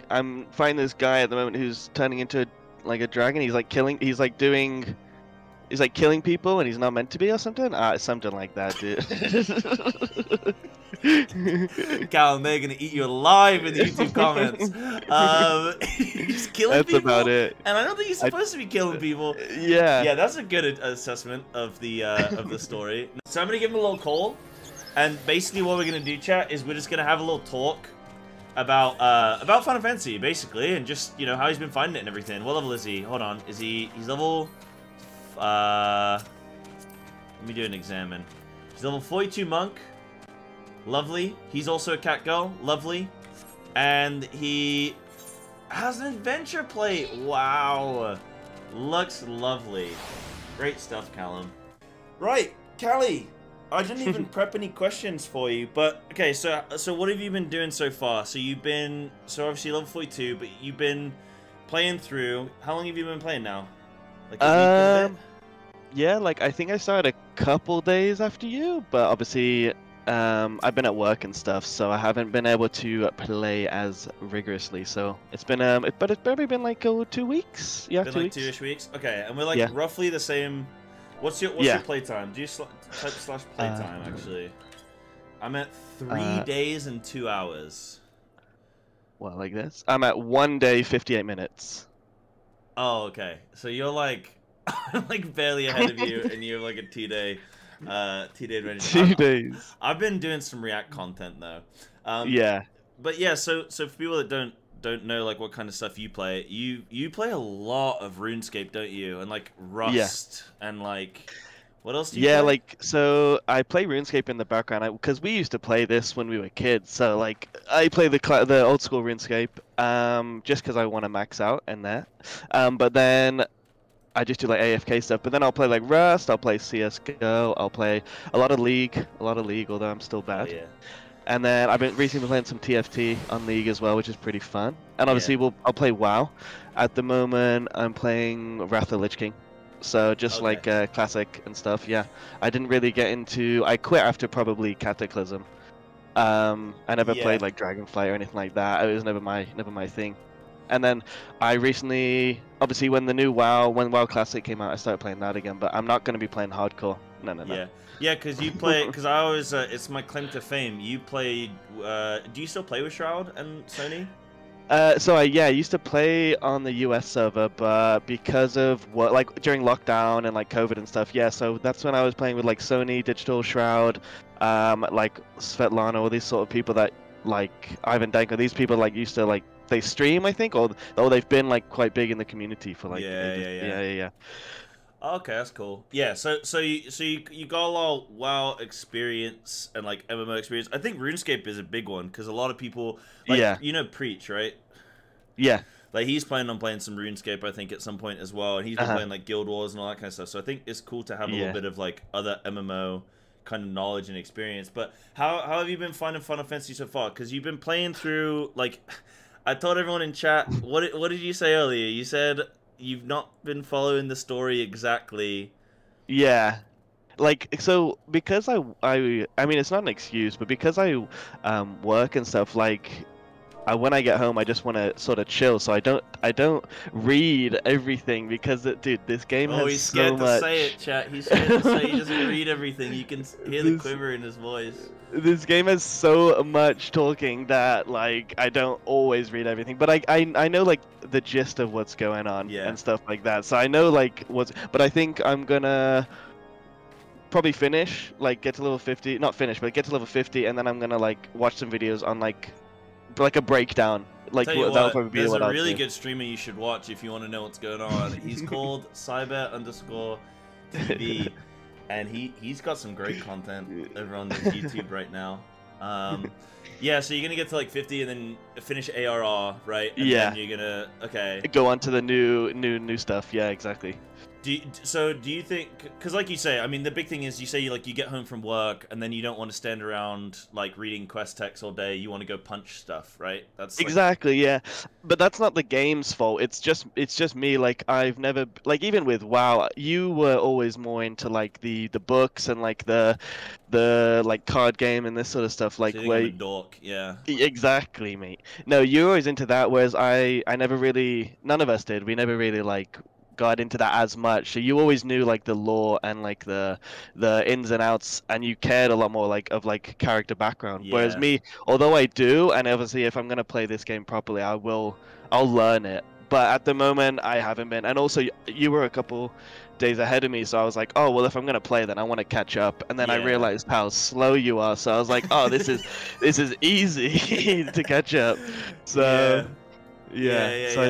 I'm fighting this guy at the moment who's turning into like a dragon. He's like killing. He's like killing people, and he's not meant to be or something. Something like that, dude. Callum, they're gonna eat you alive in the YouTube comments. He's killing That's people, about it. and I don't think he's supposed to be killing people. Yeah. Yeah, that's a good assessment of the story. So I'm gonna give him a little call, and basically what we're gonna do, chat, is we're just gonna have a little talk about Final Fantasy, basically, and just, you know, how he's been finding it and everything. What level is he? Hold on, he's level? Let me do an examine. He's level 42 monk. Lovely. He's also a cat girl. Lovely. And he has an adventure plate. Wow. Looks lovely. Great stuff, Callum. Right, Callie. I didn't even prep any questions for you, but okay, so what have you been doing so far? So obviously level 42, but you've been playing through. How long have you been playing now? Like a week and a bit? Yeah, like I think I started a couple days after you, but obviously I've been at work and stuff, so I haven't been able to play as rigorously. So it's been but it's probably been like 2 weeks. Yeah, been 2 like weeks. 2-ish weeks. Okay, and we're like roughly the same. What's your playtime? Do you type / playtime actually? I'm at 3 days and 2 hours. Well, like this. I'm at 1 day 58 minutes. Oh, okay. So you're like I'm like barely ahead of you, and you're like a 2-day 2-day adventure. 2 days. I've been doing some React content though. Yeah. But yeah, so for people that don't know like what kind of stuff you play, you play a lot of RuneScape, don't you? And like Rust and like what else do you play? Like so I play RuneScape in the background because we used to play this when we were kids. So like I play the old school RuneScape just because I want to max out in there. But then I just do like AFK stuff, but then I'll play like Rust, I'll play CS:GO, I'll play a lot of League, although I'm still bad. Oh, yeah. And then I've been recently playing some TFT on League as well, which is pretty fun. And obviously I'll play WoW. At the moment I'm playing Wrath of the Lich King. So just like classic and stuff, yeah. I didn't really get into, I quit after probably Cataclysm. I never played like Dragonflight or anything like that. It was never my thing. And then I recently, obviously when WoW Classic came out, I started playing that again, but I'm not going to be playing hardcore. No. Yeah, because you play, because I always, it's my claim to fame, you played, do you still play with Shroud and Sony? I used to play on the US server, but because of what, like during lockdown and like COVID and stuff, so that's when I was playing with like Sony, Digital, Shroud, like Svetlana, all these sort of people that, like Ivan Danko, these people like used to like, they stream, I think, or they've been like quite big in the community for like yeah. Okay, that's cool. Yeah, so you got a lot of WoW experience and like MMO experience. I think RuneScape is a big one because a lot of people like you know Preach, right? Yeah. Like he's planning on playing some RuneScape, I think, at some point as well, and he's been playing like Guild Wars and all that kind of stuff. So I think it's cool to have a little bit of like other MMO kind of knowledge and experience. But how have you been finding Final Fantasy so far? Because you've been playing through like. I told everyone in chat, what did you say earlier? You said you've not been following the story exactly. Yeah. Like, so, because I mean, it's not an excuse, but because I work and stuff, like, when I get home, I just want to sort of chill, so I don't read everything, because, dude, this game has so much... Oh, he's scared to say it, chat. He's scared to say he doesn't read everything. You can hear the quiver in his voice. This game has so much talking that, like, I don't always read everything, but I know, like, the gist of what's going on and stuff like that, so I know, like, but I think I'm gonna probably finish, like, get to level 50, not finish, but get to level 50, and then I'm gonna, like, watch some videos on, like a breakdown. Like, that'll probably be there's what a I'll really do. good streamer you should watch if you want to know what's going on. He's called Psybearslat, and he's got some great content over on YouTube right now. Yeah, so you're gonna get to like 50 and then finish ARR, right? And then you're gonna go on to the new stuff. Yeah, exactly. Do you think, because like you say, I mean, the big thing is you say you get home from work and then you don't want to stand around like reading quest text all day. You want to go punch stuff, right? That's exactly, yeah. But that's not the game's fault. It's just me. Like I've never like even with WoW, you were always more into like the books and like the like card game and this sort of stuff. So Like you think I'm where a dork, yeah. exactly, mate. No, you're always into that, whereas I never really, none of us did. We never really like got into that as much. So you always knew like the lore and like the ins and outs, and you cared a lot more like of like character background. Whereas Yeah. me, although I do, and obviously if I'm gonna play this game properly, I'll learn it. But at the moment, I haven't been. And also, you were a couple days ahead of me, so I was like, oh well, if I'm gonna play, then I want to catch up. And then I Yeah. realized how slow you are, so I was like, oh, this is easy to catch up. So so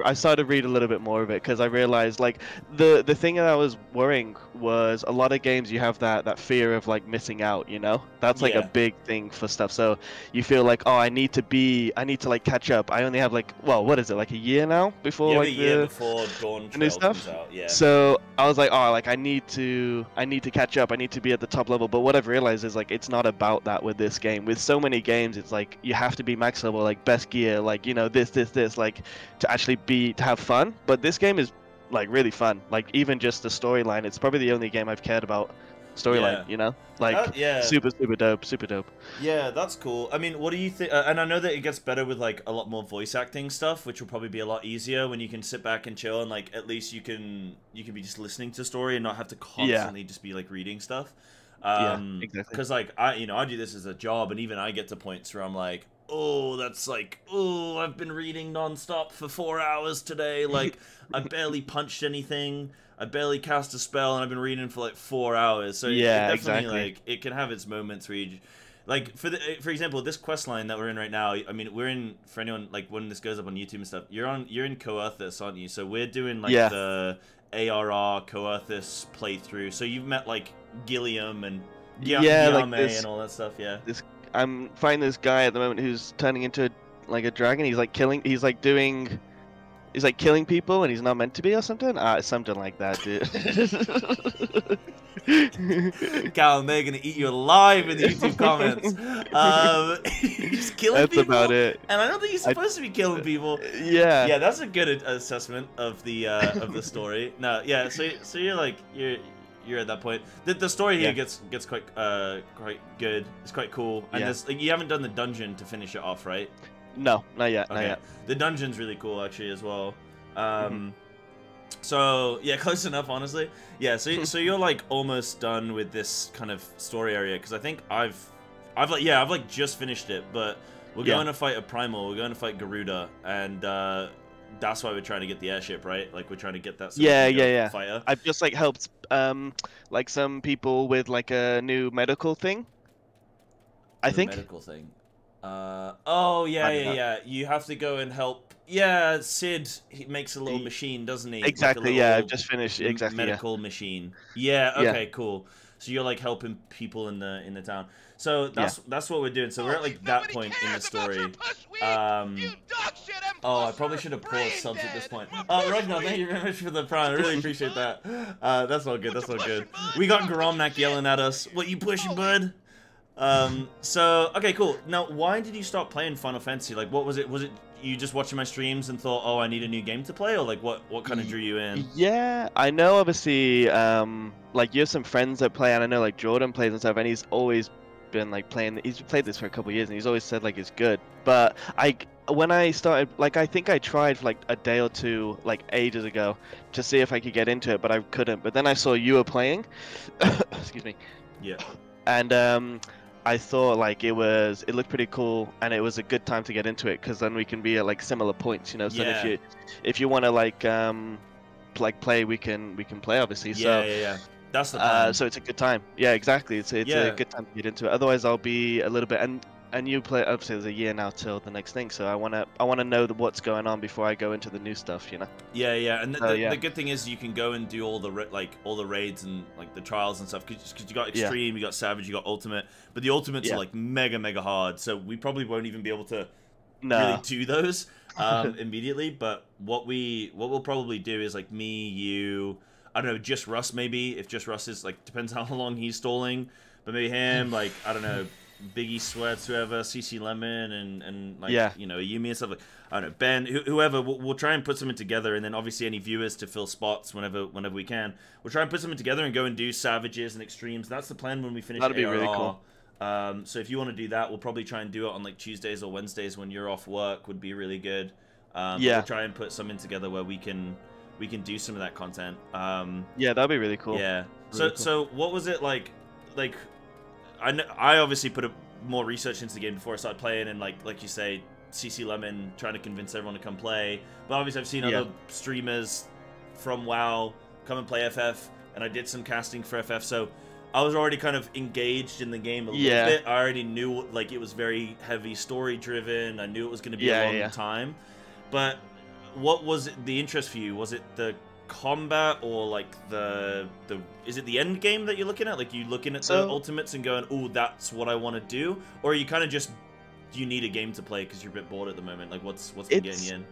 I started to read a little bit more of it because I realized like the thing that I was worrying was a lot of games you have that fear of like missing out, you know? That's like a big thing for stuff. So you feel like, oh, I need to like catch up. I only have like, well, what is it, like a year now before like a year before Dawn the new Trail stuff comes out, yeah. So I was like, oh, like I need to catch up. I need to be at the top level. But what I've realized is like it's not about that with this game. With so many games, it's like you have to be max level, like best gear, like, you know, this, like to actually to have fun. But this game is like really fun. Like even just the storyline, it's probably the only game I've cared about storyline, you know, like super dope. Yeah, that's cool. I mean, what do you think? And I know that it gets better with like a lot more voice acting stuff, which will probably be a lot easier when you can sit back and chill and like at least you can be just listening to story and not have to constantly just be like reading stuff. Exactly. Because like I do this as a job, and even I get to points where I'm like, oh, that's like, oh, I've been reading nonstop for 4 hours today. Like I barely punched anything. I barely cast a spell, and I've been reading for like 4 hours. So it definitely like it can have its moments where you, like for example, this quest line that we're in right now. I mean, we're in, for anyone like when this goes up on YouTube and stuff. You're in Coerthus, aren't you? So we're doing like the ARR Coerthus playthrough. So you've met like Gilliam and like this, and all that stuff. Yeah. I'm finding this guy at the moment who's turning into like a dragon. He's like killing people, and he's not meant to be, or something. Something like that, dude. Cal, they're gonna eat you alive in the YouTube comments. He's killing people. That's about it. And I don't think he's supposed to be killing people. Yeah, that's a good assessment of the story. No, yeah. So you're like you're at that point. The story here gets quite good. It's quite cool. And like, you haven't done the dungeon to finish it off, right? No, not yet. Okay. Not yet. The dungeon's really cool actually as well. So yeah, close enough, honestly. Yeah, so you're like almost done with this kind of story area, because I think I've like just finished it, but we're going to fight a primal. We're going to fight Garuda, and that's why we're trying to get the airship, right? Like we're trying to get that. Fighter. I've just like helped like some people with like a new medical thing. I think medical thing. Oh yeah. You have to go and help. Yeah, Sid, he makes a little machine, doesn't he? Exactly. Like I've just finished. Exactly. Medical machine. Yeah. Okay. Cool. So you're like helping people in the town. So that's what we're doing. So we're at like that point in the story. Oh, I probably should have paused subs at this point. Oh, Ragnar, thank you very much for the prime. I really appreciate that. That's all good. That's all good. We got Gromnak yelling at us. What you pushing, bud? So okay, cool. Now, why did you stop playing Final Fantasy? Like, what was it? Was it you just watching my streams and thought, oh, I need a new game to play, or like what kind of drew you in? Yeah, I know. Obviously, like you have some friends that play, and I know like Jordan plays and stuff, and he's always been like playing. He's played this for a couple of years, and he's always said like it's good. But when I started, like I think I tried for like a day or two, like ages ago, to see if I could get into it, but I couldn't. But then I saw you were playing. Excuse me. Yeah. And I thought like it looked pretty cool, and it was a good time to get into it, because then we can be at like similar points, you know. So if you want to like play, we can play, obviously. Yeah. That's the plan. So it's a good time. Yeah, exactly. It's a good time to get into it. Otherwise, I'll be a little bit and you play. Obviously, there's a year now till the next thing, so I wanna know what's going on before I go into the new stuff, you know. Yeah. And the good thing is you can go and do all the raids and like the trials and stuff, because you got extreme, you got savage, you got ultimate, but the ultimates are like mega hard. So we probably won't even be able to really do those immediately. But what we'll probably do is like me, you. I don't know, just Russ maybe, if just Russ is, like, depends how long he's stalling, but maybe him, like, I don't know, Biggie Sweats, whoever, CC Lemon, and like, you know, Yumi and stuff, like, I don't know, Ben, whoever, we'll try and put something together, and then obviously any viewers to fill spots whenever we can. We'll try and put something together and go and do Savages and Extremes. That's the plan when we finish That'd be ARR. really cool. So if you want to do that, we'll probably try and do it on, like, Tuesdays or Wednesdays when you're off work would be really good. We'll try and put something together where we can do some of that content. Yeah, that'd be really cool. Yeah. Really cool. So what was it like I obviously put more research into the game before I started playing, and like you say, CC Lemon trying to convince everyone to come play. But obviously I've seen other streamers from WoW come and play FF, and I did some casting for FF, so I was already kind of engaged in the game a little bit. I already knew, like, it was very heavy story driven. I knew it was going to be a long time. But what was the interest for you? Was it the combat, or like the is it the end game that you're looking at? Like, you looking at the ultimates and going, "Oh, that's what I want to do," or are you kind of just, you need a game to play because you're a bit bored at the moment? Like, what's been getting you in?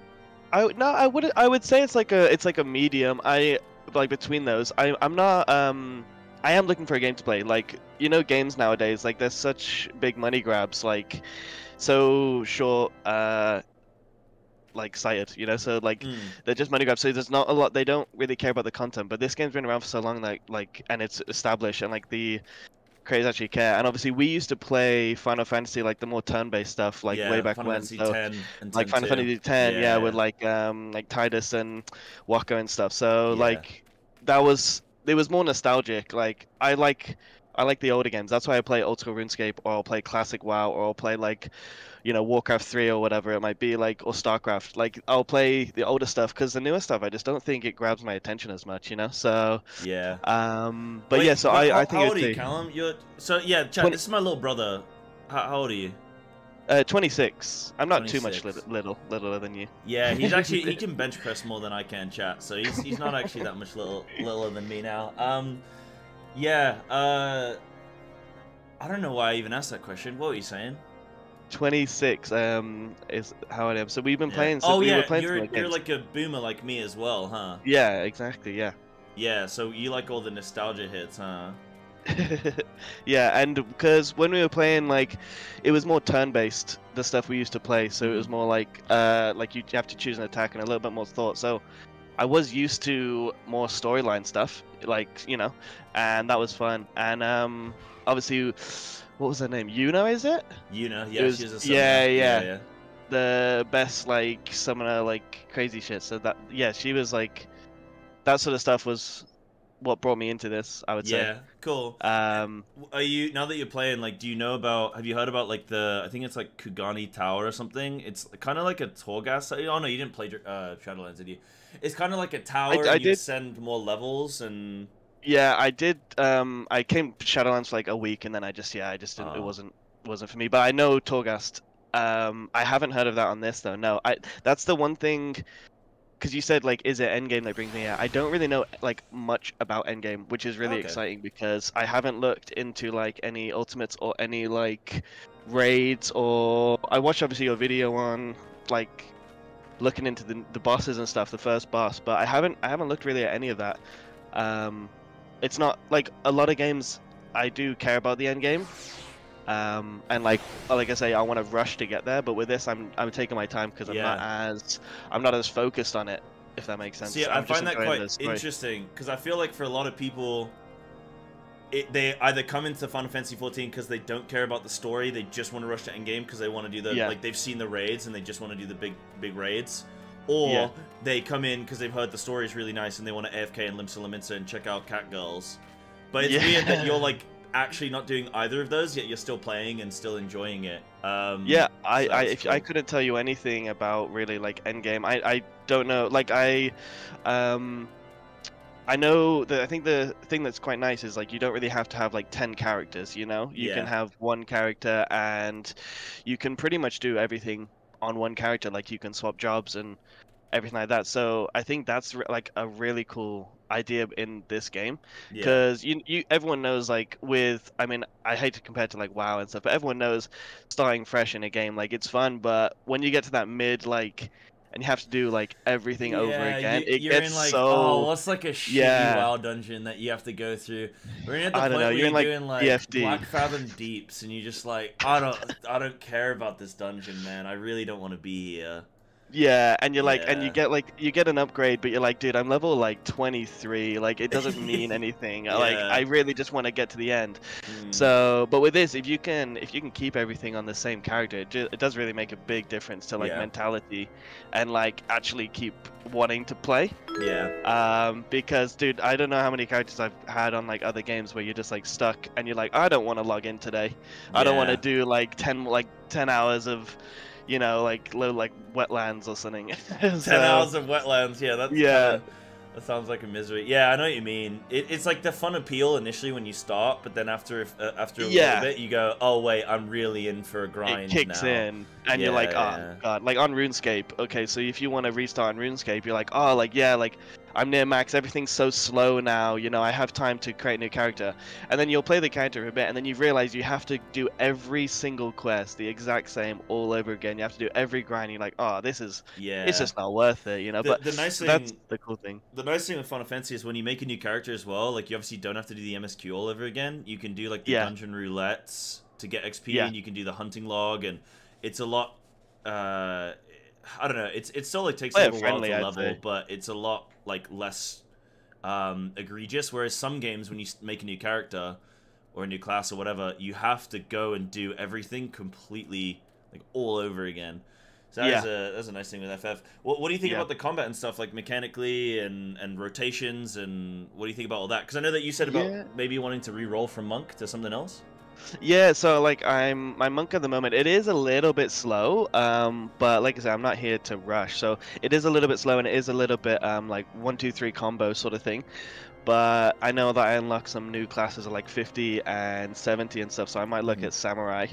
I would say it's like a medium. Like between those. I'm not I am looking for a game to play. Like, you know, games nowadays, like, there's such big money grabs, like, so short like sighted, you know, so like they're just money grabs, so there's not a lot, they don't really care about the content. But this game's been around for so long, like and it's established, and like the creators actually care. And obviously we used to play Final Fantasy, like the more turn-based stuff, like way back when, so 10 and like Final Fantasy 10 with like Tidus and Waka and stuff, so like it was more nostalgic. Like, I like the older games. That's why I play Old School RuneScape, or I'll play Classic WoW, or I'll play, like, you know, Warcraft 3 or whatever it might be, like, or StarCraft. Like, I'll play the older stuff, because the newer stuff, I just don't think it grabs my attention as much, you know. So but wait, yeah, so I think how old are you, Callum? Chat, this is my little brother. How old are you? 26. I'm not 26. Too much littler than you. Yeah, he's actually, he can bench press more than I can, chat. So he's not actually that much littler than me now. I don't know why I even asked that question. What were you saying? 26 is how I am. So we've been playing. So you're like a boomer like me as well, huh? Yeah, exactly. Yeah. Yeah. So you like all the nostalgia hits, huh? Yeah, and because when we were playing, like, it was more turn-based, the stuff we used to play, so it was more like you have to choose an attack and a little bit more thought. So I was used to more storyline stuff, like, you know, and that was fun. And obviously, what was her name? Yuna, is it? Yuna, yeah, she's a summoner. Yeah. The best, like, summoner, like, crazy shit. So that, yeah, she was like, that sort of stuff was what brought me into this, I would say. Yeah, cool. Are you, now that you're playing, like, do you know about, have you heard about, like, I think it's like Kugani Tower or something? It's kind of like a Torghast. Oh no, you didn't play Shadowlands, did you? It's kind of like a tower, and you ascend more levels, and... Yeah, I did. I came to Shadowlands for like a week, and then I just didn't, it wasn't for me. But I know Torghast. I haven't heard of that on this though. No, that's the one thing, because you said, like, is it endgame that brings me out? I don't really know, like, much about endgame, which is really exciting, because I haven't looked into, like, any ultimates or any, like, raids, or I watched obviously your video on, like, looking into the bosses and stuff, the first boss, but I haven't looked really at any of that. It's not like a lot of games I do care about the end game, and like I say, I want to rush to get there. But with this, I'm taking my time, because I'm not as focused on it, if that makes sense. See, I find that quite interesting, because I feel like for a lot of people, they either come into Final Fantasy 14 because they don't care about the story, they just want to rush to end game because they want to do the like, they've seen the raids and they just want to do the big raids. Or they come in because they've heard the story is really nice and they want to AFK and Limsa Lominsa and check out Cat Girls. But it's weird that you're, like, actually not doing either of those, yet you're still playing and still enjoying it. I couldn't tell you anything about, really, like, endgame. I don't know. Like, I know that, I think the thing that's quite nice is, like, you don't really have to have, like, 10 characters, you know? You can have one character, and you can pretty much do everything on one character. Like, you can swap jobs and everything like that. So I think that's like a really cool idea in this game, because everyone knows, like, with, I mean, I hate to compare it to, like, WoW and stuff, but everyone knows starting fresh in a game, like, it's fun, but when you get to that mid, like, and you have to do like everything over again. It you're gets in like, so oh, what's like a shitty WoW dungeon that you have to go through? We're at the I point don't know. where You're in like doing like DFD. Black Fathom Deeps, and you're just like, I don't care about this dungeon, man. I really don't want to be here. Yeah, and you're like, and Yeah. you get an upgrade, but you're like, dude, I'm level like 23. Like, it doesn't mean anything. Like, I Yeah. really just want to get to the end. Mm. So, but with this, if you can keep everything on the same character, it does really make a big difference to like Yeah. mentality, and like actually keep wanting to play. Yeah. Because dude, I don't know how many characters I've had on like other games where you're just like stuck, and you're like, I don't want to log in today. I don't want to do like 10 hours of, you know, like low like wetlands or something. 10 hours of wetlands, yeah, that's that sounds like a misery. Yeah, I know what you mean. It's like the fun appeal initially when you start, but then after a little bit, you go, oh wait, I'm really in for a grind. It kicks now. in, and you're like, oh god, like on RuneScape. Okay, so if you want to restart on RuneScape, you're like, oh, like yeah, like I'm near max. Everything's so slow now. You know, I have time to create a new character, and then you'll play the character a bit, and then you realize you have to do every single quest the exact same all over again. You have to do every grind. You're like, oh, this is it's just not worth it, you know. But the nice thing, that's the cool thing. The nice thing with Final Fantasy is when you make a new character as well, like you obviously don't have to do the MSQ all over again. You can do like the dungeon roulettes to get XP, and you can do the hunting log, and it's a lot. I don't know. It still like takes a little while to level, but it's a lot like less egregious. Whereas some games, when you make a new character or a new class or whatever, you have to go and do everything completely like all over again. So that's a nice thing with FF. What do you think about the combat and stuff, like mechanically and rotations, and what do you think about all that? Because I know that you said about maybe wanting to re-roll from Monk to something else. Yeah, so like my Monk at the moment, it is a little bit slow, but like I said, I'm not here to rush, so it is a little bit slow, and it is a little bit like 1, 2, 3 combo sort of thing. But I know that I unlock some new classes of like 50 and 70 and stuff, so I might look at Samurai.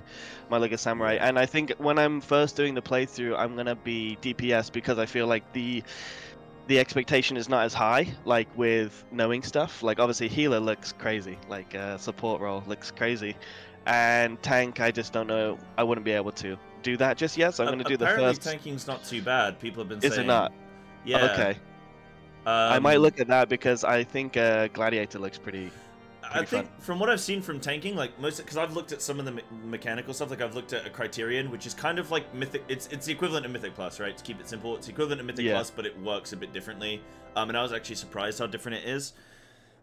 And I think when I'm first doing the playthrough, I'm gonna be DPS, because I feel like the expectation is not as high, like with knowing stuff. Like obviously healer looks crazy, like support role looks crazy, and tank, I just don't know, I wouldn't be able to do that just yet, so I'm going to do the first. Apparently tanking's not too bad, people have been saying. Is it not? Yeah. Okay. I might look at that, because I think Gladiator looks pretty I think from what I've seen from tanking, like because I've looked at some of the mechanical stuff, like I've looked at a Criterion, which is kind of like Mythic. It's the equivalent of Mythic Plus, right? To keep it simple, it's the equivalent of Mythic Plus, but it works a bit differently. And I was actually surprised how different it is.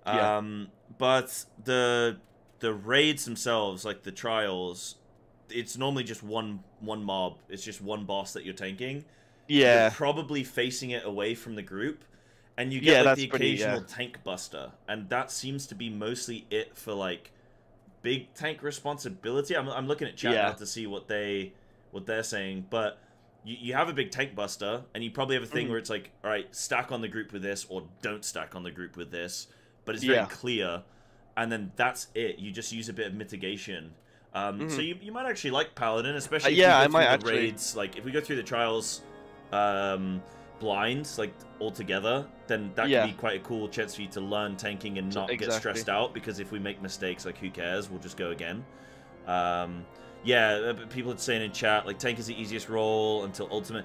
But the raids themselves, like the trials, it's normally just one mob. It's just one boss that you're tanking. Yeah. You're probably facing it away from the group. And you get like the occasional tank buster, and that seems to be mostly it for like big tank responsibility. I'm looking at chat now to see what they're saying, but you have a big tank buster, and you probably have a thing where it's like, all right, stack on the group with this, or don't stack on the group with this, but it's very clear, and then that's it. You just use a bit of mitigation. So you might actually like Paladin, especially if we go through the raids. Like if we go through the trials, blind, like all together, then that could be quite a cool chance for you to learn tanking and not get stressed out, because if we make mistakes, like who cares, we'll just go again. People are saying in chat like tank is the easiest role until ultimate.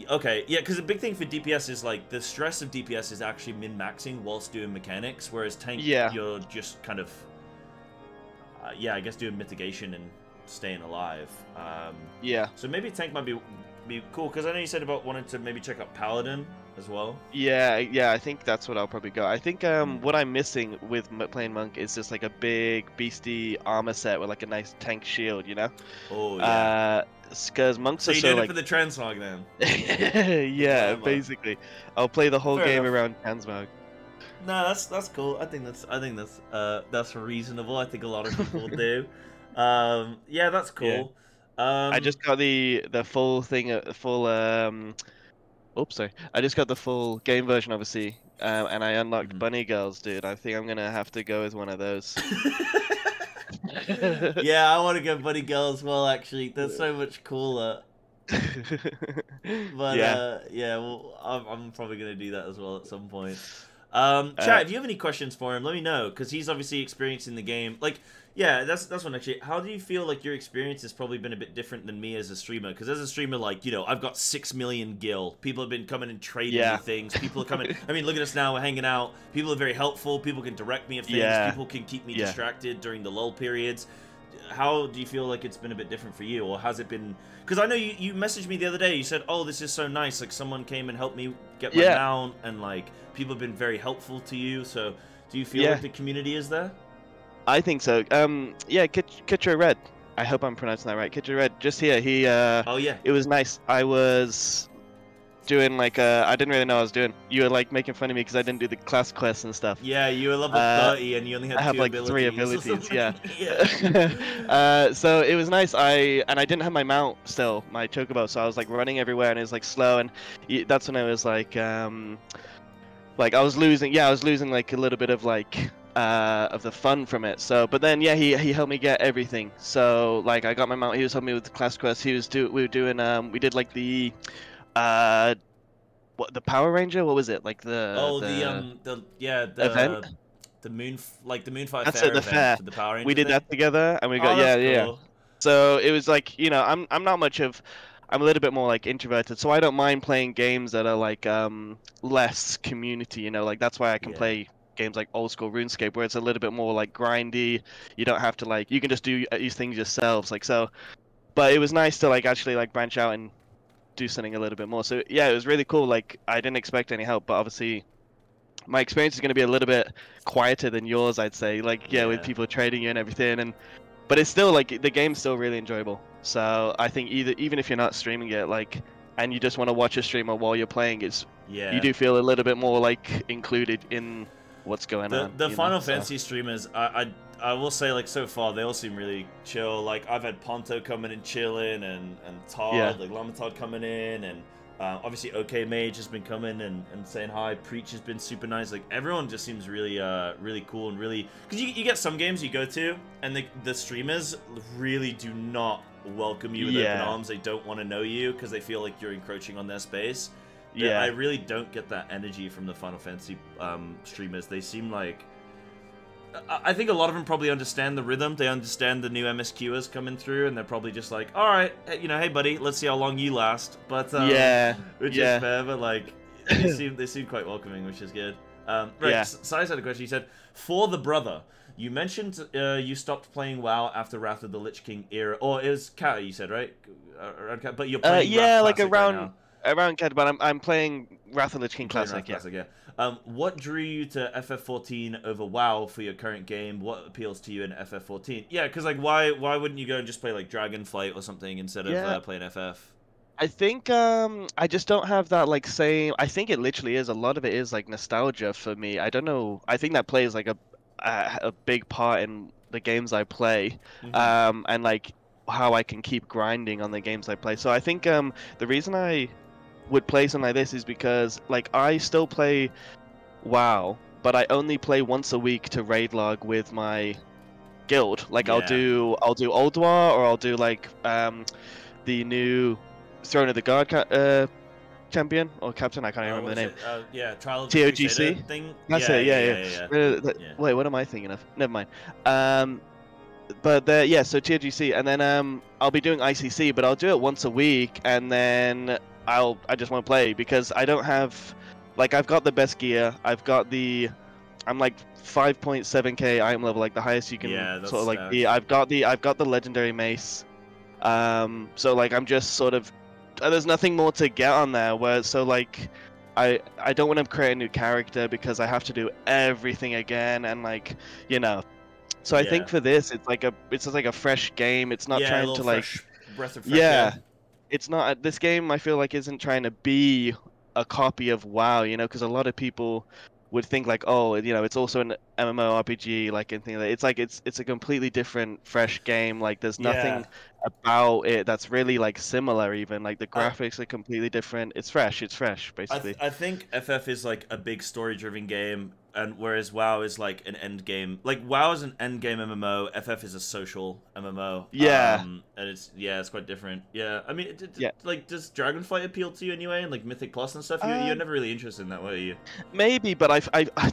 Okay, yeah, because the big thing for DPS is like the stress of DPS is actually min-maxing whilst doing mechanics, whereas tank you're just kind of I guess doing mitigation and staying alive. So maybe tank might be cool, because I know you said about wanting to maybe check out Paladin as well. Yeah, I think that's what I'll probably go. I think what I'm missing with playing Monk is just like a big beastie armor set with like a nice tank shield, you know? Oh yeah. Because monks are so you're doing like... it for the transmog then? Yeah, basically. I'll play the whole game around transmog. No, that's cool. I think that's reasonable. I think a lot of people do. Yeah, that's cool. Yeah. I just got the full thing, oops, sorry. I just got the full game version, obviously, and I unlocked Bunny Girls, dude. I think I'm gonna have to go with one of those. Yeah, I want to go Bunny Girl as well, actually. They're so much cooler. But, well, I'm probably gonna do that as well at some point. Chat, if you have any questions for him, let me know, because he's obviously experiencing the game. Like, yeah, that's one actually. How do you feel like your experience has probably been a bit different than me as a streamer? Because as a streamer, like, you know, I've got 6 million gil. People have been coming and trading me things. People are coming. I mean, look at us now. We're hanging out. People are very helpful. People can direct me of things. People can keep me distracted during the lull periods. How do you feel like it's been a bit different for you, or has it been? Because I know you messaged me the other day. You said, "Oh, this is so nice. Like, someone came and helped me get my mount, and like people have been very helpful to you." So, do you feel like the community is there? I think so. Yeah, Kitro Red. I hope I'm pronouncing that right. Kitro Red, just here. He. Oh yeah. It was nice. I was doing like I didn't really know what I was doing. You were like making fun of me because I didn't do the class quests and stuff. Yeah, you were level 30 and you only had I have like abilities. 3 abilities. So it was nice. I didn't have my mount still, my chocobo, so I was like running everywhere and it was like slow, and that's when I was like I was losing. Yeah, I was losing like a little bit of like of the fun from it. So, but then he helped me get everything. So like I got my mount. He was helping me with the class quest. We were doing we did like the what, the Power Ranger? What was it? Like the event? The Moonfire That's Fair it, the fair. For the Power Ranger we did thing? that together, and we got Cool. So it was like, you know, I'm not much of, I'm a little bit more like introverted, so I don't mind playing games that are like less community, you know, like that's why I can play games like old school RuneScape, where it's a little bit more like grindy. You don't have to like, you can just do these things yourselves, like so. But it was nice to like actually like branch out and do something a little bit more. So yeah, it was really cool. Like I didn't expect any help, but obviously my experience is going to be a little bit quieter than yours, I'd say. Like with people trading you and everything, but it's still like the game's still really enjoyable. So I think even if you're not streaming it, like, and you just want to watch a streamer while you're playing, you do feel a little bit more like included in what's going on. The Final Fantasy streamers, I will say, like, so far they all seem really chill. Like I've had Ponto coming and chilling, and Todd, like Llama Todd coming in, and obviously OK Mage has been coming and saying hi. Preach has been super nice. Like everyone just seems really really cool, and really, because you get some games you go to and the streamers really do not welcome you with open arms. They don't want to know you because they feel like you're encroaching on their space. I really don't get that energy from the Final Fantasy streamers. They seem like, I think a lot of them probably understand the rhythm. They understand the new MSQers coming through, and they're probably just like, all right, you know, hey buddy, let's see how long you last. But which is fair. But like, they seem quite welcoming, which is good. Right, Size had a question. He said, for the brother, you mentioned you stopped playing WoW after Wrath of the Lich King era, or it was Kata, you said, right? Around Kata, but you're playing Wrath like Classic around. Right now. Around Ked, but I'm playing Wrath of the Lich King Classic, what drew you to FF14 over WoW for your current game? What appeals to you in FF14? Yeah, because like, why wouldn't you go and just play like Dragonflight or something instead of playing FF? I think I just don't have that like same. I think it literally is. A lot of it is like nostalgia for me. I don't know. I think that plays like a big part in the games I play, and like how I can keep grinding on the games I play. So I think the reason I would play something like this is because like I still play WoW, but I only play once a week to raid log with my guild. Like I'll do Old War, or I'll do like the new Throne of the Guard champion or captain. I can't even remember the name. Trial of TOGC thing. That's it. Wait, what am I thinking of? Never mind. But so TOGC, and then I'll be doing ICC, but I'll do it once a week, and then I just won't play because I don't have, like, I've got the best gear. I'm like 5.7k item level, like the highest you can sort of like be. I've got the legendary mace. So like I'm just sort of, there's nothing more to get on there. So like I don't want to create a new character because I have to do everything again, and like, you know. So I think for this, it's just like a fresh game. It's not trying to like breath of fresh air. It's not, this game I feel like isn't trying to be a copy of WoW, you know, because a lot of people would think like, oh, you know, it's also an MMORPG, like anything like that. It's like it's a completely different, fresh game. Like there's nothing about it that's really like similar. Even like the graphics are completely different. It's fresh, basically. I think FF is like a big story-driven game. and whereas WoW is like an end game. Like WoW is an end game MMO. FF is a social MMO. Yeah. And it's quite different. Yeah, I mean, Yeah. like, does Dragonflight appeal to you anyway, and like Mythic Plus and stuff? You're never really interested in that, were you? Maybe, but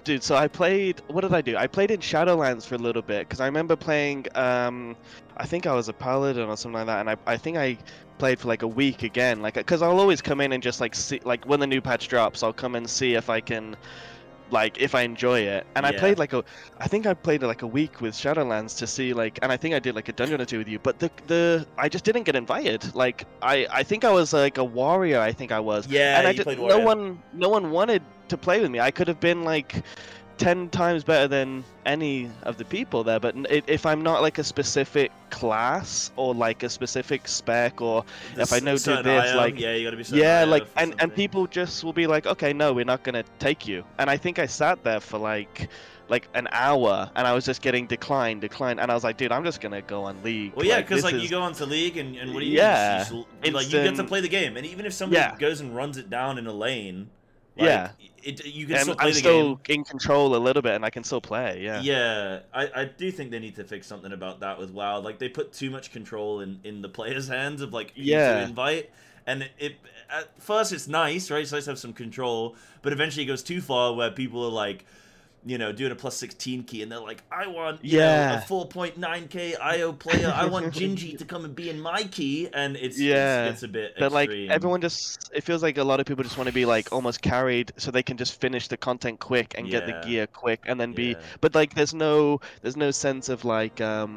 dude. So I played. What did I do? I played in Shadowlands for a little bit because I remember playing. I think I was a paladin or something like that, and I think I played for like a week again, like because I'll always come in and just like see, like when the new patch drops, I'll come and see if I can, like if I enjoy it. And I played like I think I played like a week with Shadowlands to see like, and I think I did like a dungeon or two with you, but I just didn't get invited. Like I think I was like a warrior. I think I was. Yeah, and you played warrior. no one wanted to play with me. I could have been like 10 times better than any of the people there, but if I'm not like a specific class or like a specific spec, or if I know do this, like yeah, you gotta be like and people just will be like, okay, no, we're not gonna take you. And I think I sat there for like an hour, and I was just getting declined, and I was like, dude, I'm just gonna go on League. Well, yeah, because like you go onto League, and what do you do? Like you get to play the game, and even if somebody goes and runs it down in a lane. Like, you can still play the game. I'm still in control a little bit, and I can still play. Yeah. Yeah, I do think they need to fix something about that with WoW. Like they put too much control in the players' hands of like who to invite, and it at first it's nice, right? It's nice to have some control, but eventually it goes too far where people are like, you know, doing a +16 key, and they're like, I want, you know, a 4.9k IO player. I want Gingy to come and be in my key, and it's a bit but extreme. Like everyone just, it feels like a lot of people just want to be like almost carried, so they can just finish the content quick and get the gear quick, and then be. But like, there's no sense of like I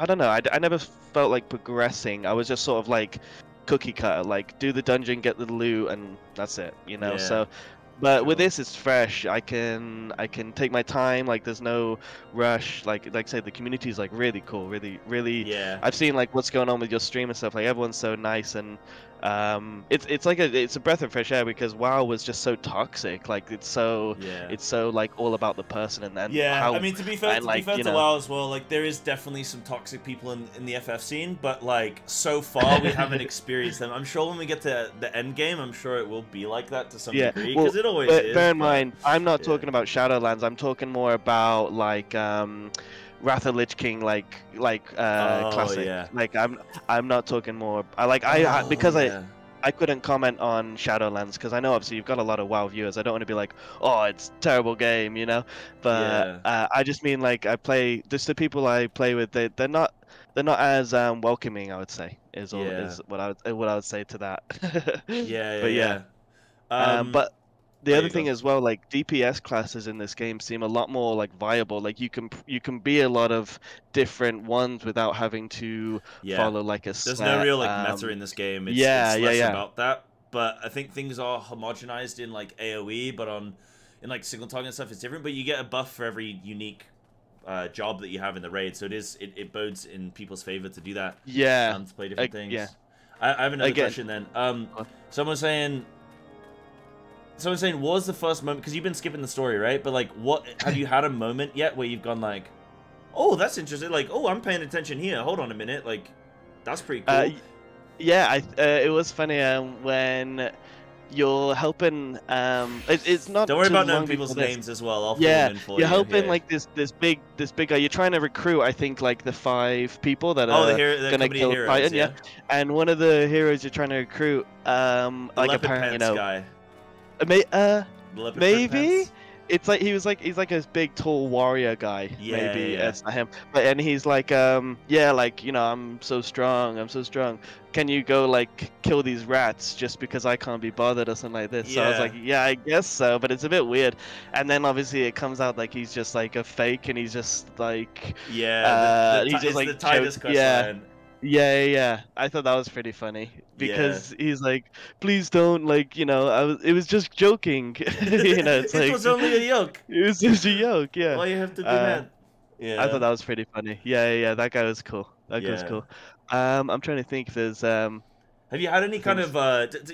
don't know. I never felt like progressing. I was just sort of like cookie cutter, like do the dungeon, get the loot, and that's it. You know, so. But with this, it's fresh. I can take my time. Like there's no rush. Like I say, the community is like really cool. Really. Yeah. I've seen like what's going on with your stream and stuff. Like everyone's so nice, and it's like it's a breath of fresh air, because WoW was just so toxic. Like it's so like all about the person, and then I mean, to be fair to WoW as well, like there is definitely some toxic people in the FF scene, but like so far we haven't experienced them. I'm sure when we get to the end game, I'm sure it will be like that to some degree, because it always is. Bear in mind, I'm not talking about Shadowlands. I'm talking more about like Wrath of Lich King, classic. Yeah. Like I'm not talking more. I couldn't comment on Shadowlands because I know obviously you've got a lot of WoW viewers. I don't want to be like, oh, it's a terrible game, you know. But I just mean like just the people I play with. They're not as welcoming, I would say. Is what I would say to that. But the other thing as well, like DPS classes in this game seem a lot more like viable. Like you can be a lot of different ones without having to follow like a set. There's no real like meta in this game. It's less about that. But I think things are homogenized in like AoE, but in like single target and stuff, it's different. But you get a buff for every unique job that you have in the raid, so it bodes in people's favor to do that. Yeah. To play different things. Yeah. I have another question then. Someone's saying, what was the first moment? Because you've been skipping the story, right? But like, what have you had a moment yet where you've gone like, oh, that's interesting. Like, oh, I'm paying attention here. Hold on a minute. Like, that's pretty cool. It was funny when you're helping. It's not. Don't worry about knowing people's names as well. I'll fill them in for you. You're helping like this big guy. You're trying to recruit, I think, like the 5 people that are gonna kill Titan. Yeah. And one of the heroes you're trying to recruit, like apparently, guy. Maybe it's like he's like a big tall warrior guy. It's not him. And he's like like, you know, I'm so strong. Can you go like kill these rats just because I can't be bothered or something like this? So I was like, yeah, I guess so, but it's a bit weird. And then obviously it comes out like he's just like a fake, and he's just like he's just like the Titus quest line. Yeah. I thought that was pretty funny because he's like, please don't, like, you know, it was just joking. You know, it's it was only a joke. It was just a joke, yeah. Why you have to be mad? Yeah. I thought that was pretty funny. Yeah. That guy was cool. That guy was cool. I'm trying to think if there's Have you had any kind of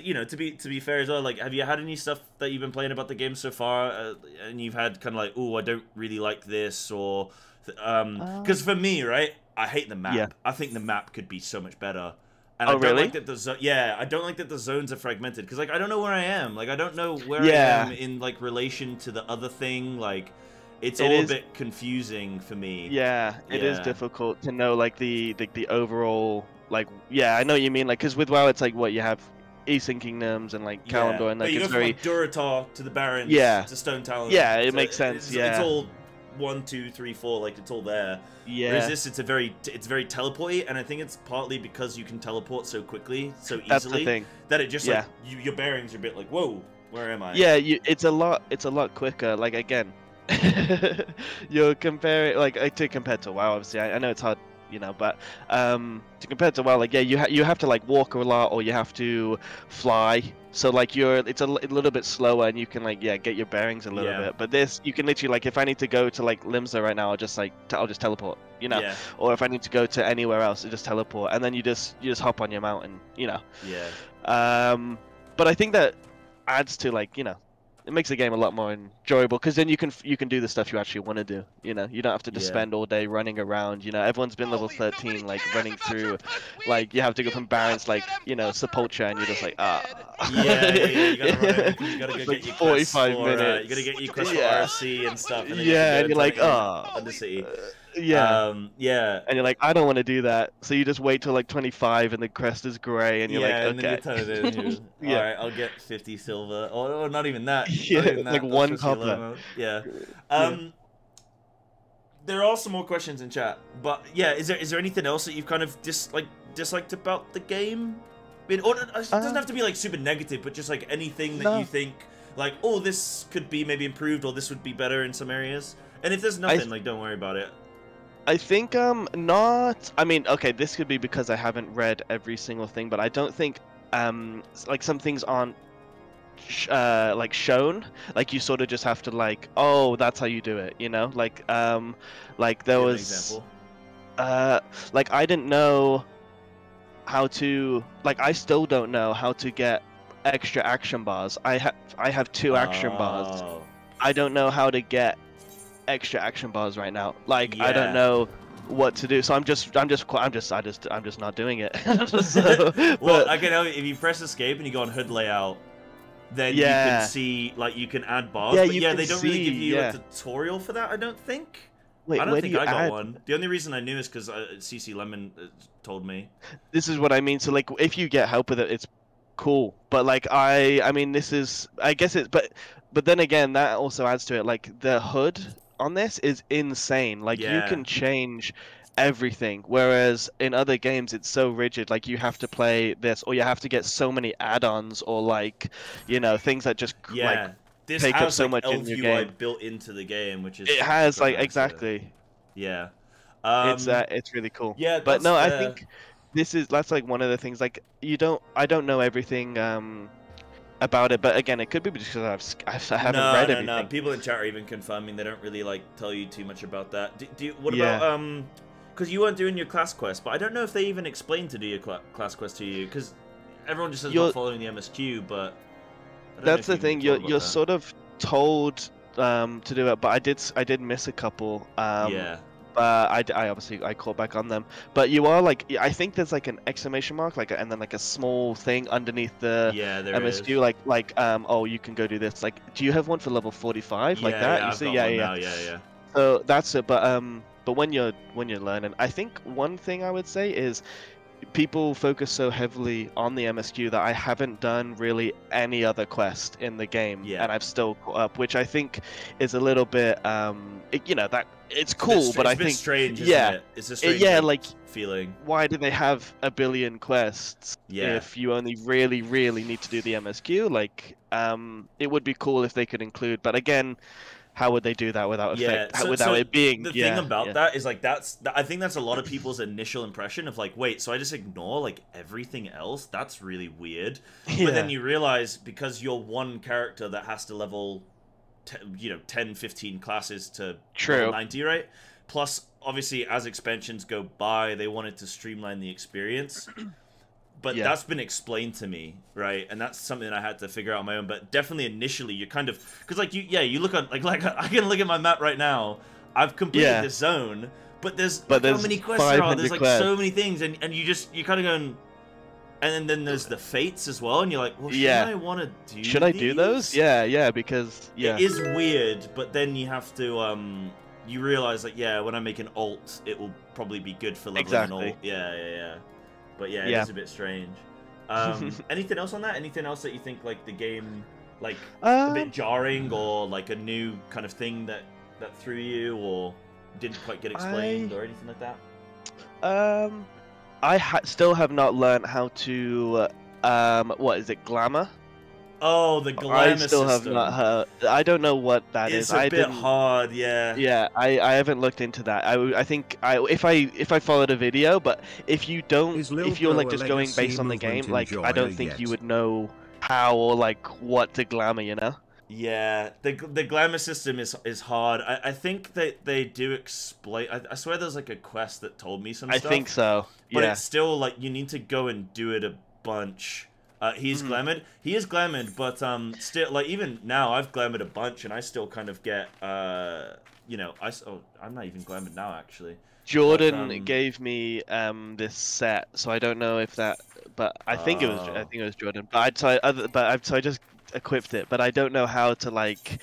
you know, to be fair as well, like, have you had any stuff that you've been playing about the game so far, and you've had kind of like, oh, I don't really like this, or because for me, right, I hate the map. I think the map could be so much better. And Oh, I don't really? like that I don't like that the zones are fragmented, because, like, I don't know where I am. Like, I don't know where I Yeah. am in, like, relation to the other thing. Like, it's It all is- a bit confusing for me. Yeah, it is Yeah. difficult to know like the overall like. Yeah, I know what you mean. Like, because with WoW, it's like what you have, Eastern Kingdoms and like Kalimdor, and like but you it's go very from, like, Durotar to the Barrens, Yeah. to Stone Talon. Yeah, it makes sense. It's all 1, 2, 3, 4. Like, it's all there. Yeah. Whereas this, it's very teleporty, and I think it's partly because you can teleport so quickly, so easily, That's the thing. that it just like your bearings are a bit like, whoa, where am I? Yeah, it's a lot quicker. Like again, you're comparing like to compared to WoW. Obviously, I know it's hard, you know, but to compare to WoW, like you have to like walk a lot, or you have to fly. So like it's a little bit slower, and you can like get your bearings a little bit. But this, you can literally like, if I need to go to like Limsa right now, I'll just teleport, you know. Yeah. Or if I need to go to anywhere else, I just teleport, and then you just hop on your mountain, you know. Yeah. But I think that adds to like, you know, it makes the game a lot more enjoyable, because then you can do the stuff you actually want to do. You know, you don't have to just spend all day running around. You know, everyone's been level 13, like running through, like you have to go from Barrens, like, you know, Sepultura, and you're just like Yeah. You gotta run it, 'cause you gotta go like get your 45 quests minutes. You gotta get your quests for RFC and stuff. And then and you're like, Undercity. And you're like, I don't want to do that. So you just wait till like 25 and the crest is grey, and you're like, okay. And then you turn it in. Alright, I'll get 50 silver. Or not even that. Like one copper. Yeah. There are some more questions in chat. But yeah, is there anything else that you've kind of disliked about the game? I mean, or it doesn't have to be like super negative, but just like anything that you think like, oh, this could be maybe improved, or this would be better in some areas. And if there's nothing, like, don't worry about it. I think not. I mean, okay, this could be because I haven't read every single thing, but I don't think like some things aren't like shown. Like you sort of just have to like, oh, that's how you do it, you know? Like there was an example. like I didn't know how to, like I still don't know how to get extra action bars. I have 2 action bars. I don't know how to get extra action bars right now. Like I don't know what to do, so I'm just not doing it. So, well, I can tell you, if you press escape and you go on HUD layout, then you can see, like, you can add bars. But they don't really give you a tutorial for that, I don't think. Wait, I don't think I got add one. The only reason I knew is because CC Lemon told me. This is what I mean. So like, if you get help with it, it's cool. But like, I mean, this is, I guess it's, but then again, that also adds to it. Like the HUD on this is insane. Like you can change everything, whereas in other games it's so rigid. Like you have to play this, or you have to get so many add-ons, or like, you know, things that just like this take has, up so like, much LVI in your game built into the game, which is it has like exactly. Yeah. It's really cool. Yeah, but no, I think that's like one of the things. Like I don't know everything about it, but again, it could be because I haven't read everything. No. People in chat are even confirming they don't really like tell you too much about that. What about because you weren't doing your class quest, but I don't know if they even explained to do your class quest to you, because everyone just says not following the MSQ, but that's the thing. You're sort of told to do it, but I did miss a couple. But I obviously caught back on them. But you are like, I think there's like an exclamation mark, like, and then like a small thing underneath the MSQ, like oh, you can go do this. Like, do you have one for level 45 like that? You see, yeah. So that's it. But when you're learning, I think one thing I would say is people focus so heavily on the MSQ that I haven't done really any other quest in the game, and I've still caught up, which I think is a little bit you know, that it's cool, but I think strange, isn't it? It's a strange like feeling. Why do they have a billion quests if you only really need to do the MSQ? Like it would be cool if they could include, but again, how would they do that without without it being the thing about that is like I think that's a lot of people's initial impression of like, wait, so I just ignore like everything else? That's really weird. But then you realize, because you're one character that has to level 10 15 classes to level 90, right? Plus obviously as expansions go by, they wanted to streamline the experience. But that's been explained to me, right? And that's something I had to figure out on my own. But definitely initially, you're kind of, because like you look on like I can look at my map right now. I've completed this zone, but there's how many quests there are? There's like so many things, and you kind of going, And then there's the fates as well, and you're like, well, should I want to do Should I do those? Yeah, because, It is weird, but then you have to, you realize, like, yeah, when I make an alt, it will probably be good for leveling an alt. Yeah. But yeah, it is a bit strange. Anything else on that? Anything else that you think, like, the game, like, a bit jarring, or, like, a new kind of thing that threw you, or didn't quite get explained, or anything like that? I still have not learned how to, what is it, glamour? Oh, the glamour I still system. have not heard. I don't know what that is. It's a bit hard, yeah. Yeah, I haven't looked into that. I think if I followed a video, but if you don't, if you're like just going based on the game, like I don't think you would know how or like what to glamour, you know? Yeah, the glamour system is hard. I think that they do explain. I swear there's like a quest that told me some stuff. I think so. But it's still like you need to go and do it a bunch. He's glamoured. He is glamoured, but still, like even now, I've glamoured a bunch, and I still kind of get you know, I'm not even glamoured now actually. Jordan gave me this set, so I don't know if that, but I think it was Jordan. But I just equipped it, but I don't know how to like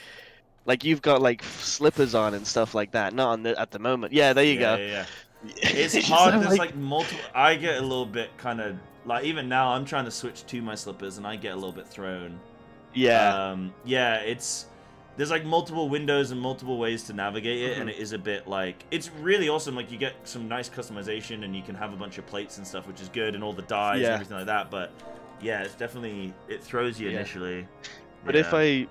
you've got like slippers on and stuff like that. Not on at the moment. Yeah, there you go. Yeah. It's hard. There's like multiple. I get a little bit kind of like even now I'm trying to switch to my slippers and I get a little bit thrown. Yeah. There's like multiple windows and multiple ways to navigate it, and it is a bit like it's really awesome. Like you get some nice customization and you can have a bunch of plates and stuff, which is good, and all the dyes and everything like that. But yeah, it's definitely it throws you initially. But if I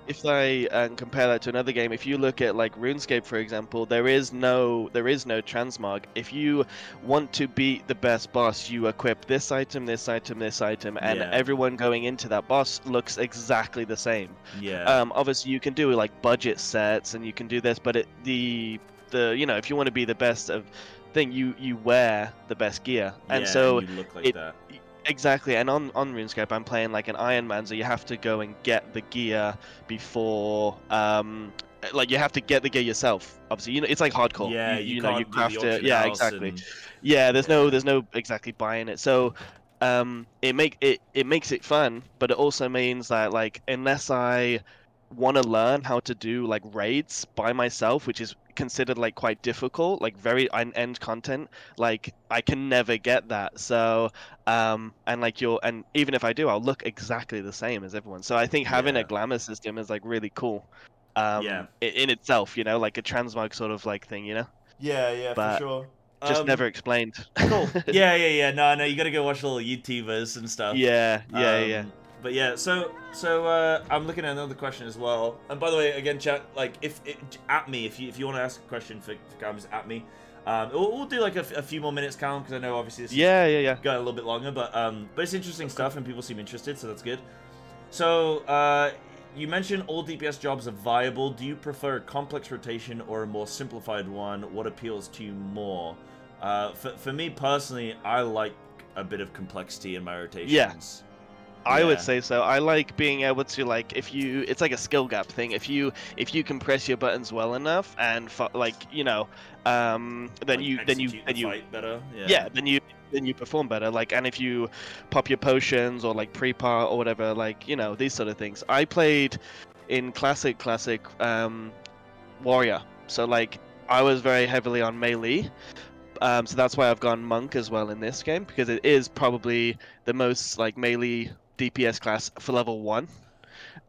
compare that to another game, if you look at like RuneScape, for example, there is no transmog. If you want to beat the best boss, you equip this item, this item, this item, and everyone going into that boss looks exactly the same. Yeah. Obviously you can do like budget sets and you can do this, but you know, if you want to be the best of thing, you wear the best gear, and so you look like that. Exactly, and on RuneScape, I'm playing like an Iron Man, so you have to go and get the gear before, like you have to get the gear yourself. Obviously, you know it's like hardcore. Yeah, you know you craft it. Yeah, exactly. Yeah, there's no exactly buying it. So, it makes it fun, but it also means that like unless I want to learn how to do like raids by myself, which is considered like quite difficult, like very end content, like I can never get that. So and even if I do, I'll look exactly the same as everyone. So I think having a glamour system is like really cool in itself, you know, like a transmog sort of like thing, you know. For sure. Just never explained. Cool. Yeah. No, you gotta go watch little YouTubers and stuff. Yeah. But yeah, so I'm looking at another question as well. And by the way, again, chat, like at me if you want to ask a question for Callum, just at me. We'll do like a few more minutes, Callum, because I know obviously this is going a little bit longer, but it's interesting stuff and people seem interested, so that's good. So you mentioned all DPS jobs are viable. Do you prefer a complex rotation or a more simplified one? What appeals to you more? For me personally, I like a bit of complexity in my rotations. Yeah. I would say so. I like being able to like it's like a skill gap thing. If you can press your buttons well enough and like you know, then you fight better. then you perform better. Like, and if you pop your potions or like pre-part or whatever, like you know these sort of things. I played in classic warrior, so like I was very heavily on melee. So that's why I've gone monk as well in this game, because it is probably the most like melee DPS class for level 1.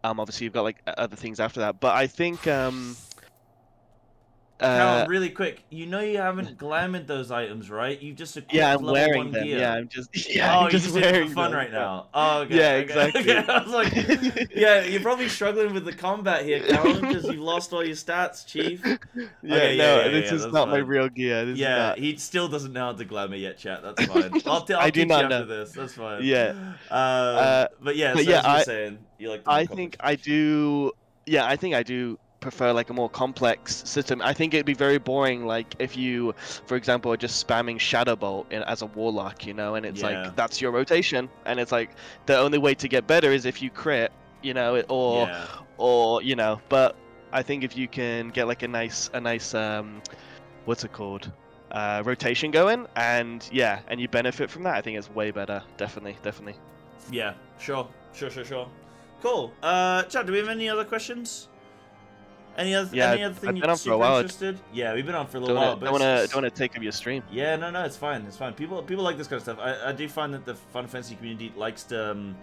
Obviously you've got like other things after that, but I think Callum, really quick, you know you haven't glamoured those items, right? You've just equipped I'm level wearing 1 them. gear. Yeah, I'm just I'm just wearing them for fun right now. Oh, okay. Yeah, exactly. Okay. I was like, yeah, you're probably struggling with the combat here, Callum, because you've lost all your stats, Chief. This is not my real gear. He still doesn't know how to glamour yet, chat. That's fine. I'll teach you after this. That's fine. Yeah. But yeah, so as you were saying, you like. I think I do. Yeah, I think I do prefer like a more complex system. I think it'd be very boring like if you, for example, are just spamming Shadow Bolt as a warlock, you know, and it's like that's your rotation, and it's like the only way to get better is if you crit, you know, or you know. But I think if you can get like a nice what's it called, rotation going, and yeah, and you benefit from that. I think it's way better. Definitely. Yeah, sure. Cool. Chad, do we have any other questions? Any other thing I've been you're on for a super while. interested? Yeah, we've been on for a little while. Don't want to take up your stream. Yeah, no, it's fine. People like this kind of stuff. I do find that the Final Fantasy community likes to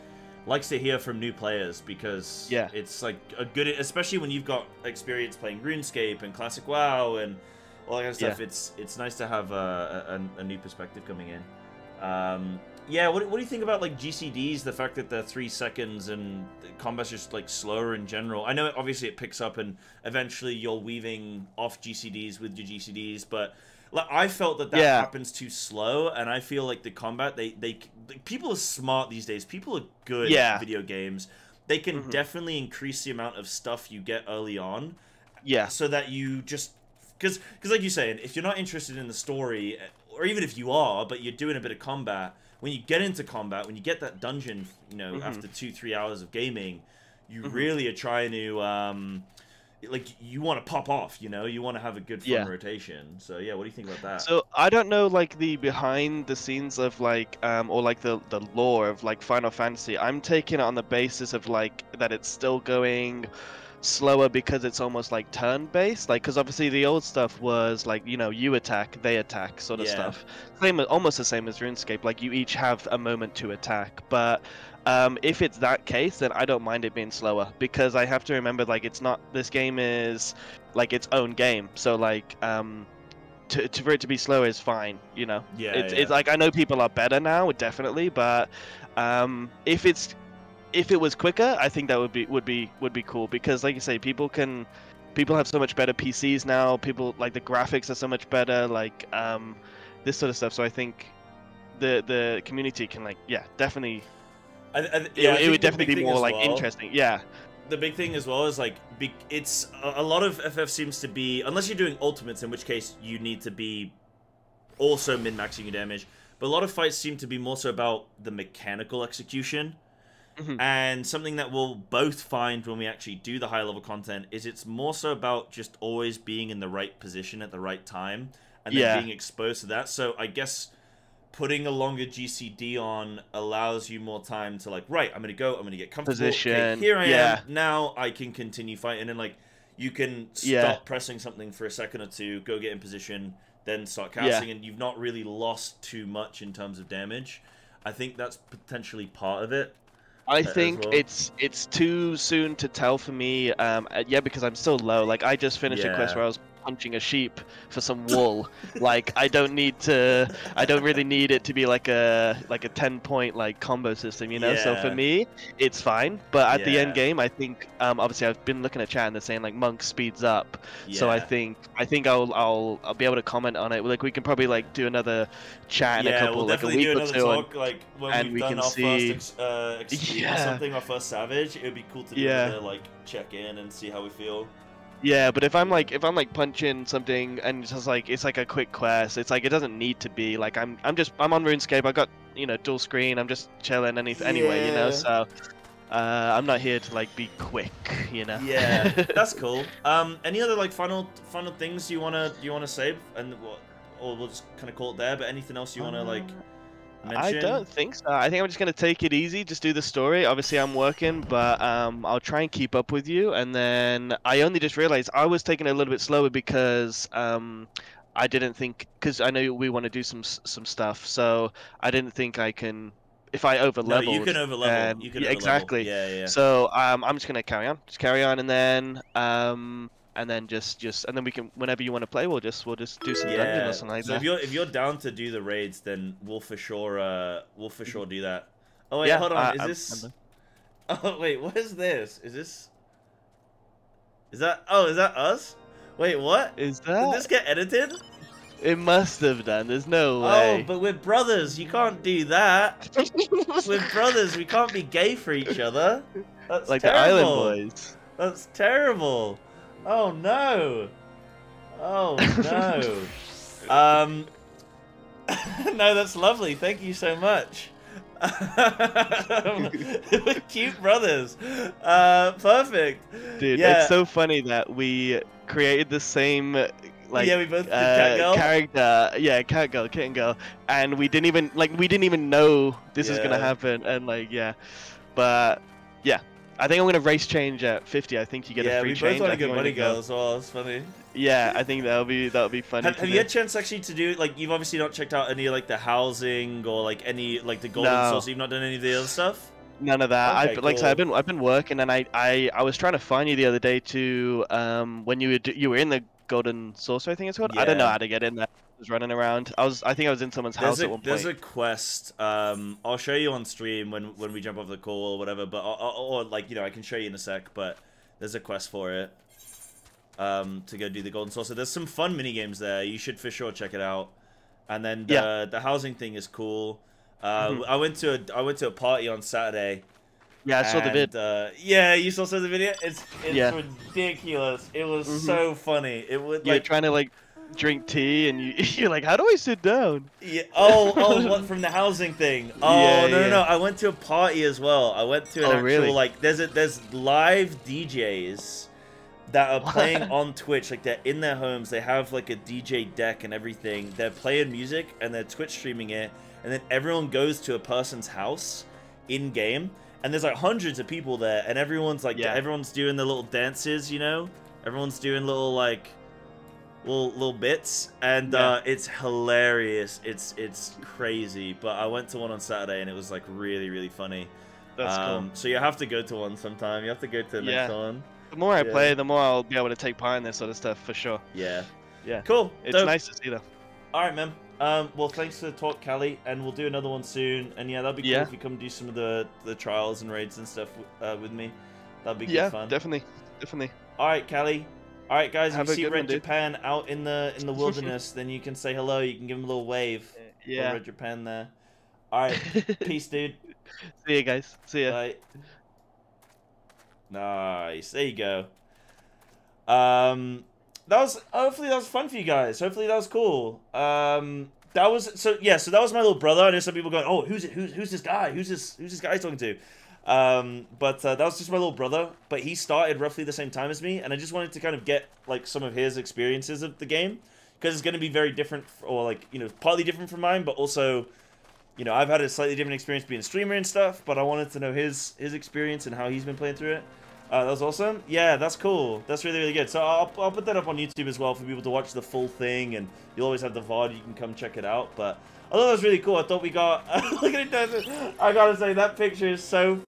hear from new players, because it's like a good, especially when you've got experience playing RuneScape and Classic WoW and all that kind of stuff. It's nice to have a new perspective coming in. Yeah, what do you think about like GCDs? The fact that they're 3 seconds and the combat's just like slower in general. I know obviously it picks up and eventually you're weaving off GCDs with your GCDs, but like I felt that happens too slow, and I feel like the combat people are smart these days. People are good at video games. They can definitely increase the amount of stuff you get early on. Yeah, so that you just because like you're saying, if you're not interested in the story, or even if you are, but you're doing a bit of combat. When you get into combat, when you get that dungeon, you know, after 2-3 hours of gaming, you really are trying to, like, you want to pop off, you know? You want to have a good fun rotation. So, yeah, what do you think about that? So, I don't know, like, the behind the scenes of, like, or, like, the lore of, like, Final Fantasy. I'm taking it on the basis of, like, that it's still going slower because it's almost like turn-based, like, because obviously the old stuff was like, you know, you attack, they attack sort of stuff. Almost the same as RuneScape, like you each have a moment to attack. But if it's that case, then I don't mind it being slower, because I have to remember, like, it's not, this game is like its own game, so like for it to be slow is fine, you know. It's like, I know people are better now, definitely, but if it was quicker, I think that would be cool, because like you say, people have so much better PCs now. People, like, the graphics are so much better, like this sort of stuff. So I think the community can, like, definitely. It would definitely be more like interesting. Yeah. The big thing as well is like it's a lot of FF seems to be, unless you're doing ultimates, in which case you need to be also min-maxing your damage. But a lot of fights seem to be more so about the mechanical execution. And something that we'll both find when we actually do the high level content is it's more so about just always being in the right position at the right time, and then being exposed to that. So I guess putting a longer GCD on allows you more time to, like, right, I'm gonna get comfortable. Position. Okay, here I am. Now I can continue fighting, and like you can stop pressing something for a second or two, go get in position, then start casting, and you've not really lost too much in terms of damage. I think that's potentially part of it. I think it's too soon to tell for me. Because I'm still low. Like, I just finished a quest where I was punching a sheep for some wool. Like, I don't really need it to be like a 10-point like combo system, you know. So for me, it's fine. But at the end game, I think obviously I've been looking at chat and they're saying like Monk speeds up. So I think I'll be able to comment on it. Like, we can probably like do another chat in a couple, we'll like a week or two, talk, like when we've done our first extreme or something, our first Savage. It would be cool to be able to like check in and see how we feel. Yeah, but if I'm punching something and it's just like, it's like a quick quest, it's like, it doesn't need to be like, I'm on RuneScape, I got, you know, dual screen, I'm just chilling anyway, you know, so I'm not here to like be quick, you know. Yeah, that's cool. Any other like final things you wanna say, and or we'll just kind of call it there, but anything else you wanna like mention? I don't think so. I think I'm just gonna take it easy, just do the story. Obviously I'm working, but I'll try and keep up with you. And then I only just realized I was taking it a little bit slower because I didn't think, because I know we want to do some stuff, so I didn't think I can. If I over leveled, no, you can over level. Exactly. Yeah. So I'm just gonna carry on, and then and then we can, whenever you want to play, we'll just do some dungeon or something like that. If you're down to do the raids, then we'll for sure do that. Oh wait, hold on. Is this? Oh wait, what is this? Is that? Oh, is that us? Wait, what? Is that? Did this get edited? It must have done. There's no way. Oh, but we're brothers. You can't do that. We're brothers. We can't be gay for each other. That's like terrible. The Island Boys. That's terrible. Oh no. Oh no. No, that's lovely. Thank you so much. We're cute brothers. Perfect. Dude, it's so funny that we created the same like yeah, we both did cat girl. character, yeah, cat girl, kitten girl, and we didn't even know this was gonna happen, and like but yeah, I think I'm gonna race change at 50. I think you get a free change. Yeah, we both want to go bunny girl as well. It's funny. Yeah, I think that'll be funny. Have you had a chance actually to do, like, you've obviously not checked out any like the housing or like any like the golden source. You've not done any of the other stuff. None of that. Okay, Like I said, I've been working, and I was trying to find you the other day to when you were in the golden saucer, I think it's called. Yeah. I don't know how to get in there. I was running around. I think I was in someone's house at one point. There's a quest. I'll show you on stream when we jump off the call or whatever. But or like, you know, I can show you in a sec. But there's a quest for it. To go do the golden saucer. There's some fun mini games there. You should for sure check it out. And then the housing thing is cool. I went to a party on Saturday. Yeah, I saw the vid. Yeah, you saw the video. It's ridiculous. It was so funny. It was like, you're trying to like drink tea, and you're like, how do I sit down? Yeah. Oh, what, from the housing thing? Oh, yeah, no. I went to a party as well. I went to an actual really? like there's live DJs that are playing on Twitch. Like, they're in their homes. They have like a DJ deck and everything. They're playing music and they're Twitch streaming it. And then everyone goes to a person's house in game, and there's like hundreds of people there, and everyone's like, everyone's doing the little dances, you know. Everyone's doing little like little bits, and it's hilarious. It's crazy. But I went to one on Saturday, and it was like really funny. That's cool. So you have to go to one sometime. You have to go to the next one. The more I play, the more I'll be able to take part in this sort of stuff for sure. Yeah. Yeah. Cool. It's nice to see though. All right, man. Well, thanks for the talk, Callie, and we'll do another one soon. And yeah, that'd be cool if you come do some of the trials and raids and stuff with me. That'd be good fun. Yeah, definitely. All right, Callie. All right, guys. If you see Red one, Japan out in the wilderness, then you can say hello. You can give him a little wave. Yeah. Red Japan there. All right. Peace, dude. See you guys. See ya. Bye. Nice. There you go. Hopefully that was fun for you guys. Hopefully that was cool. That was so that was my little brother. I know some people going, oh, who's this guy? Who's this guy talking to? But that was just my little brother. But he started roughly the same time as me, and I just wanted to kind of get like some of his experiences of the game, because it's going to be very different, or like, you know, partly different from mine, but also, you know, I've had a slightly different experience being a streamer and stuff. But I wanted to know his experience and how he's been playing through it. That was awesome. Yeah, that's cool. That's really good. So I'll put that up on YouTube as well for people to watch the full thing, and you'll always have the VOD. You can come check it out. But I thought that was really cool. I thought we got... Look at it. I gotta say, that picture is so